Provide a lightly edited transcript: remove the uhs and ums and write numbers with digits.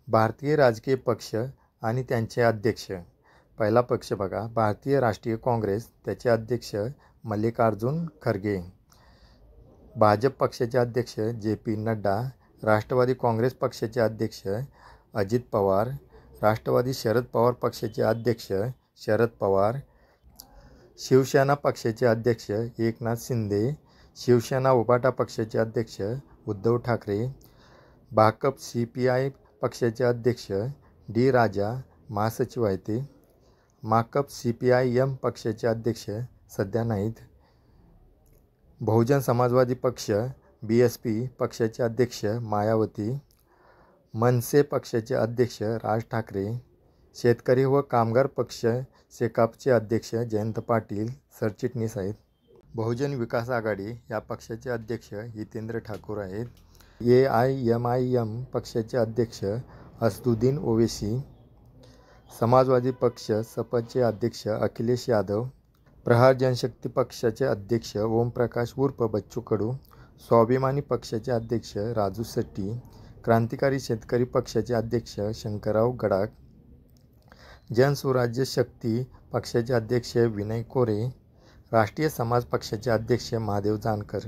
भारतीय राजकीय पक्ष आणि त्यांचे अध्यक्ष. पहिला पक्ष बघा, भारतीय राष्ट्रीय काँग्रेस, त्याचे अध्यक्ष मल्लिकार्जुन खरगे. भाजप पक्षाचे अध्यक्ष जे.पी. नड्डा. राष्ट्रवादी काँग्रेस पक्षाचे अध्यक्ष अजित पवार. राष्ट्रवादी शरद पवार पक्षाचे अध्यक्ष शरद पवार. शिवसेना पक्षाचे अध्यक्ष एकनाथ शिंदे. शिवसेना उभाटा पक्षाचे अध्यक्ष उद्धव ठाकरे. भाकप CPI पक्षाचे अध्यक्ष डी. राजा महासचिव आहेत ते. माकप CPI-M पक्षाचे अध्यक्ष सध्या नाहीत. बहुजन समाजवादी पक्ष BSP पक्षाचे अध्यक्ष मायावती. मनसे पक्षाचे अध्यक्ष राज ठाकरे. शेतकरी व कामगार पक्ष शेकापचे अध्यक्ष जयंत पाटील सरचिटणीस आहेत. बहुजन विकास आघाडी या पक्षाचे अध्यक्ष हितेंद्र ठाकूर आहेत. AIMIM पक्षाचे अध्यक्ष असदुद्दीन ओवैसी. समाजवादी पक्ष सपचे अध्यक्ष अखिलेश यादव. प्रहार जनशक्ती पक्षाचे अध्यक्ष ओमप्रकाश उर्फ बच्चू कडू. स्वाभिमानी पक्षाचे अध्यक्ष राजू शेट्टी. क्रांतिकारी शेतकरी पक्षाचे अध्यक्ष शंकरराव गडाख. जनसुराज्य शक्ती पक्षाचे अध्यक्ष विनय कोरे. राष्ट्रीय समाज पक्षाचे अध्यक्ष महादेव जानकर.